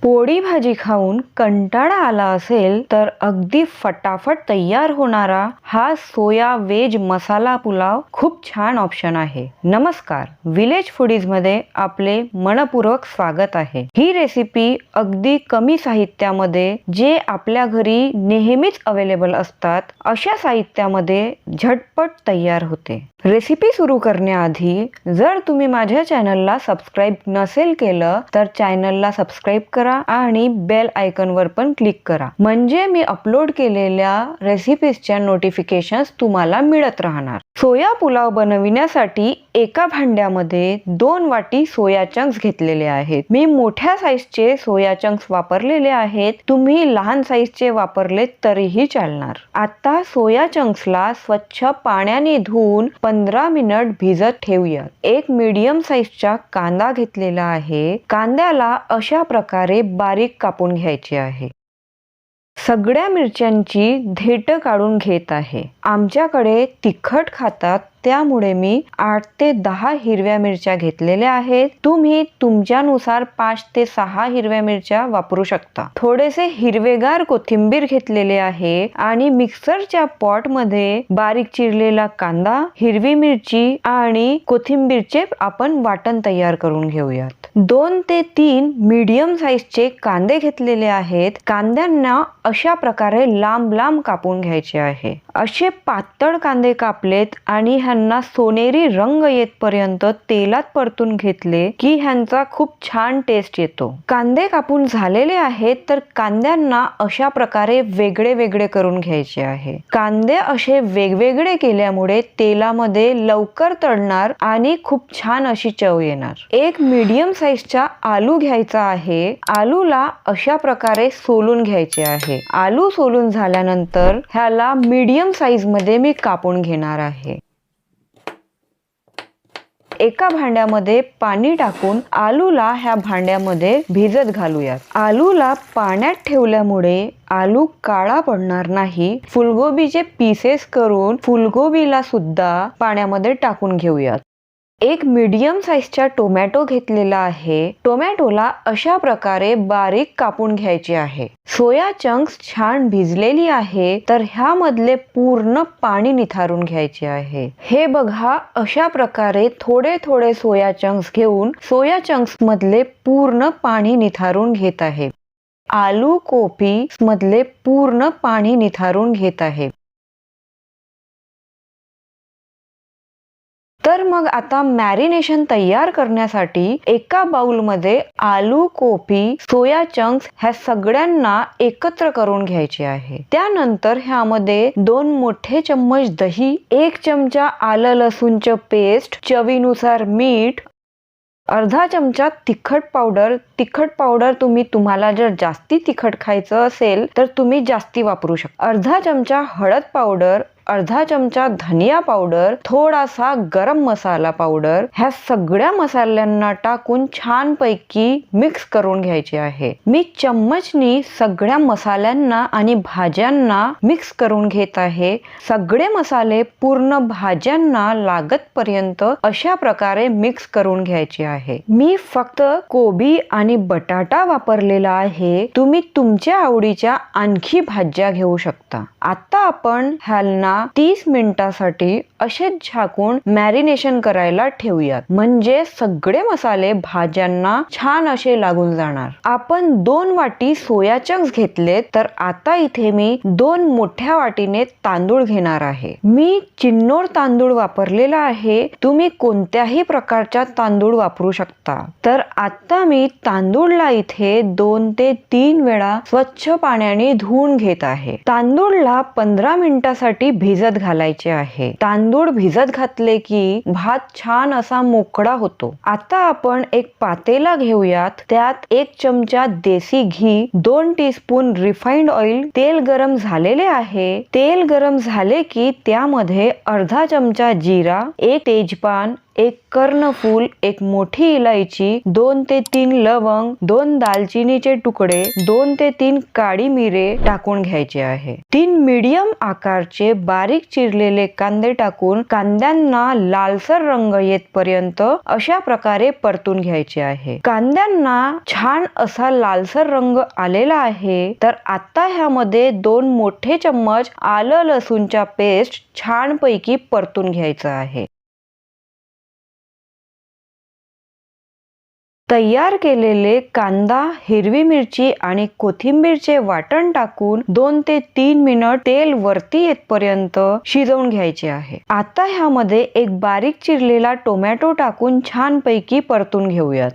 पोळी भाजी खाऊन कंटाळा आला असेल तर अगदी फटाफट तयार होणारा हा सोया वेज मसाला पुलाव खूप छान ऑप्शन आहे। नमस्कार, विलेज फूडीज मध्ये आपले मनपूर्वक स्वागत आहे। ही रेसिपी अगदी कमी साहित्यामध्ये जे आपल्या घरी नेहमीच अवेलेबल असतात अशा साहित्यामध्ये झटपट तयार होते। रेसिपी सुरू करण्याआधी जर तुम्ही माझ्या चॅनलला सबस्क्राइब नसेल केलं तर चॅनलला सबस्क्राइब करा आणि बेल आयकॉन वर पण क्लिक करा, म्हणजे मी अपलोड केलेल्या रेसिपीजच्या नोटिफिकेशन्स तुम्हाला मिळत राहणार। सोया पुलाव बनविण्यासाठी एका भांड्यामध्ये 2 वाटी सोया चंक्स घेतलेले आहेत। मी मोठ्या साईजचे सोया चंक्स वापरलेले आहेत, तुम्ही लहान साईजचे वापरले तरीही चालणार। आता सोया चंक्सला स्वच्छ पाण्याने धुवून 15 मिनिट भिजत ठेवूयात। एक मीडियम साईजचा कांदा घेतलेला आहे, कांद्याला अशा प्रकारे बारीक कापून घ्यायचे आहे। सगळ्या मिरच्यांची देठ काढून घेत आहे। आमच्याकडे तिखट खातात त्यामुळे मी 8 ते 10 हिरव्या मिरच्या घेतलेल्या आहेत। तुम्ही तुमच्यानुसार 5 ते 6 हिरव्या मिरच्या वापरू शकता। थोडेसे हिरवेगार कोथिंबीर घेतलेले आहे आणि मिक्सरच्या पॉट मध्ये बारीक चिरलेला कांदा, हिरवी मिरची आणि कोथिंबीरचे आपण वाटण तयार करून घेऊयात। 2 ते 3 मीडियम साईजचे कांदे घेतलेले आहेत। कांद्यांना अशा प्रकारे लांब लांब कापून घ्यायचे आहे। असे पातळ कांदे कापलेत आणि ह्यांना सोनेरी रंग येतपर्यंत तेलात परतून घेतले की ह्यांचा खूप छान टेस्ट येतो। कांदे कापून झालेले आहेत तर कांद्यांना अशा प्रकारे वेगळे वेगळे करून घ्यायचे आहे। कांदे असे वेगवेगळे केल्यामुळे तेलामध्ये लवकर तळणार आणि खूप छान अशी चव येणार। एक मीडियम साईजचा आलू घ्यायचा आहे। आलूला अशा प्रकारे सोलून घ्यायचे आहे। आलू सोलून झाल्यानंतर ह्याला मीडियम साईज मध्ये मी कापून घेणार आहे। एका भांड्यामध्ये पाणी टाकून आलूला ह्या भांड्यामध्ये भिजत घालूयात। आलूला पाण्यात ठेवल्यामुळे आलू काळा पडणार नाही। फुलगोबीचे पीसेस करून फुलगोबीला सुद्धा पाण्यामध्ये टाकून घेऊयात। एक मीडियम साईजचा टोमॅटो घेतलेला आहे। टोमॅटोला अशा प्रकारे बारीक कापून घ्यायचे आहे। सोया चंक्स छान भिजलेली आहे तर ह्यामधले पूर्ण पाणी निथारून घ्यायचे आहे। हे बघा, अशा प्रकारे थोडे थोडे सोया चंक्स घेऊन सोया चंक्स मधले पूर्ण पाणी निथारून घेत आहे। आलू कोबी मधले पूर्ण पाणी निथारून घेत आहे। तर मग आता मॅरिनेशन तयार करण्यासाठी एका बाउल मध्ये आलू, कोबी, सोया चंक्स ह्या सगळ्यांना एकत्र करून घ्यायचे आहे। त्यानंतर ह्यामध्ये 2 मोठे चम्मच दही, 1 चमचा आलं लसूणचं पेस्ट, चवीनुसार मीठ, अर्धा चमचा तिखट पावडर। तिखट पावडर तुम्हाला जर जास्ती तिखट खायचं असेल तर तुम्ही जास्ती वापरू शकता। अर्धा चमचा हळद पावडर, अर्धा चमचा धनिया पावडर, थोडासा गरम मसाला पावडर। ह्या सगळ्या मसाल्यांना टाकून छान पैकी मिक्स करून घ्यायचे आहे। मी चम्मचनी सगळ्या मसाल्यांना आणि भाज्यांना मिक्स करून घेत आहे। सगळे मसाले पूर्ण भाज्यांना लागत पर्यंत अशा प्रकारे मिक्स करून घ्यायचे आहे। मी फक्त कोबी आणि बटाटा वापरलेला आहे, तुम्ही तुमच्या आवडीच्या आणखी भाज्या घेऊ शकता। आता आपण ह्यांना 30 मिनिटांसाठी असे झाकून मॅरिनेशन करायला ठेवूयात, म्हणजे सगळे मसाले भाज्यांना छान असे लागून जाणार। आपण 2 वाटी सोया चंक्स घेतले तर आता इथे मी 2 मोठ्या वाटीने तांदूळ घेणार आहे। मी चिन्नोर तांदूळ वापरलेला आहे, तुम्ही कोणत्याही प्रकारचा तांदूळ वापरू शकता। तर आता मी तांदूळला इथे 2 ते 3 वेळा स्वच्छ पाण्याने धुवून घेत आहे। तांदूळला 15 मिनिटांसाठी भिजत घालायचे आहे। तांदूळ भिजत घातले की भात छान असा मोकळा होतो। आता आपण एक पातेला घेऊयात, त्यात 1 चमचा देसी घी, 2 टीस्पून रिफाइंड ऑइल, तेल गरम झालेले आहे। तेल गरम झाले की त्यामध्ये अर्धा चमचा जिरा, 1 तेजपान, एक कर्णफूल, एक मोठी इलायची, 2 ते 3 लवंग, 2 दालचिनीचे तुकडे, 2 ते 3 काळी मिरे टाकून घ्यायचे आहे. 3 मीडियम आकारचे बारीक चिरलेले कांदे टाकून कांद्यांना लालसर रंग येतपर्यंत अशा प्रकारे परतून घ्यायचे आहे. कांद्यांना छान असा लालसर रंग आलेला आहे, तर आता ह्यामध्ये 2 मोठे चम्मच आलं लसूणच्या पेस्ट छानपैकी परतून घ्यायचं आहे. तयार केलेले कांदा, हिरवी मिरची आणि कोथिंबीरचे वाटण टाकून 2 ते 3 मिनिट तेल वरती येतपर्यंत शिजवून घ्यायचे आहे. आता ह्यामध्ये एक बारीक चिरलेला टोमॅटो टाकून छानपैकी परतून घेऊयात.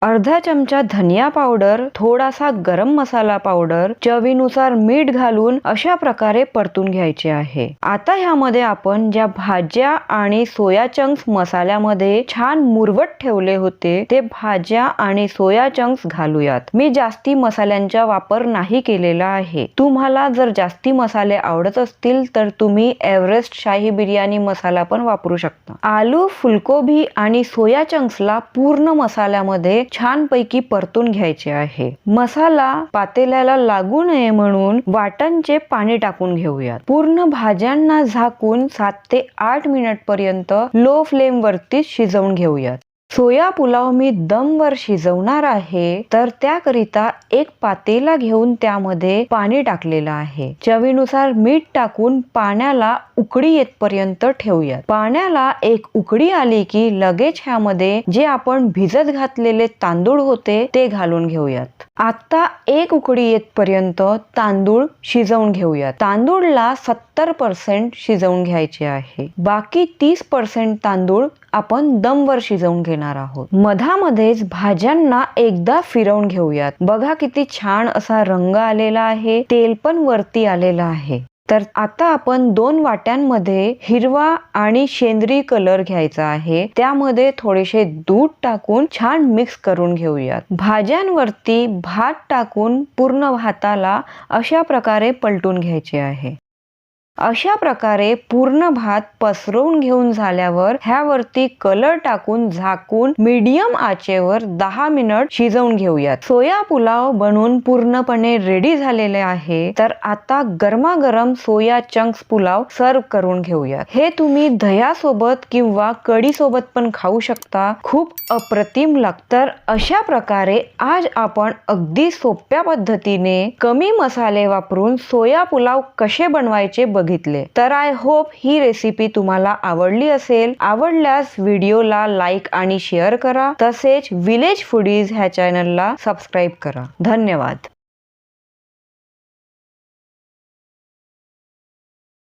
अर्धा चमचा धनिया पावडर, थोडासा गरम मसाला पावडर, चवीनुसार मीठ घालून अशा प्रकारे परतून घ्यायचे आहे. आता ह्यामध्ये आपण ज्या भाज्या आणि सोया चंक्स मसाल्यामध्ये छान मुरवट ठेवले होते ते भाज्या आणि सोया चंक्स घालूयात. मी जास्ती मसाल्यांचा वापर नाही केलेला आहे. तुम्हाला जर जास्ती मसाले आवडत असतील तर तुम्ही एव्हरेस्ट शाही बिर्याणी मसाला पण वापरू शकता. आलू, फुलकोबी आणि सोया चंक्सला पूर्ण मसाल्यामध्ये छानपैकी परतून घ्यायचे आहे. मसाला पातेल्याला लागू नये म्हणून वाटणचे पाणी टाकून घेऊयात. पूर्ण भाज्यांना झाकून 7 ते 8 मिनिट पर्यंत लो फ्लेम वरती शिजवून घेऊयात. सोया पुलाव मी दमवर शिजवणार आहे, तर त्याकरिता एक पातेला घेऊन त्यामध्ये पाणी टाकलेलं आहे. चवीनुसार मीठ टाकून पाण्याला उकळी येतपर्यंत ठेवूयात. पाण्याला एक उकळी आली की लगेच ह्यामध्ये जे आपण भिजत घातलेले तांदूळ होते ते घालून घेऊयात. आता एक उकळी येतपर्यंत तांदूळ शिजवून घेऊयात. तांदूळला 70% शिजवून घ्यायचे आहे. बाकी 30% तांदूळ आपण दमवर शिजवून घेणार आहोत. मधामध्येच भाज्यांना एकदा फिरवून घेऊयात. बघा किती छान असा रंग आलेला आहे, तेल पण वरती आलेलं आहे. तर आता आपण 2 वाट्यांमध्ये हिरवा आणि शेंद्री कलर घ्यायचा आहे. त्यामध्ये थोडेसे दूध टाकून छान मिक्स करून घेऊयात. भाज्यांवरती भात टाकून पूर्ण भाताला अशा प्रकारे पलटून घ्यायचे आहे. अशा प्रकारे पूर्ण भात पसरवून घेऊन झाल्यावर ह्यावरती कलर टाकून झाकून मीडियम आचेवर 10 मिनिट शिजवून घेऊयात. सोया पुलाव बनवून पूर्णपणे रेडी झालेले आहे. तर आता गरमागरम सोया चंक्स पुलाव सर्व करून घेऊयात. हे तुम्ही दह्यासोबत किंवा कढी सोबत पण खाऊ शकता. खूप अप्रतिम लागतं. तर अशा प्रकारे आज आपण अगदी सोप्या पद्धतीने कमी मसाले वापरून सोया पुलाव कसे बनवायचे बघितले. तर आय होप ही रेसिपी तुम्हाला आवडली असेल. आवडल्यास व्हिडिओला लाईक आणि शेअर करा. तसेच विलेज फूडीज ह्या चॅनलला सबस्क्राईब करा. धन्यवाद.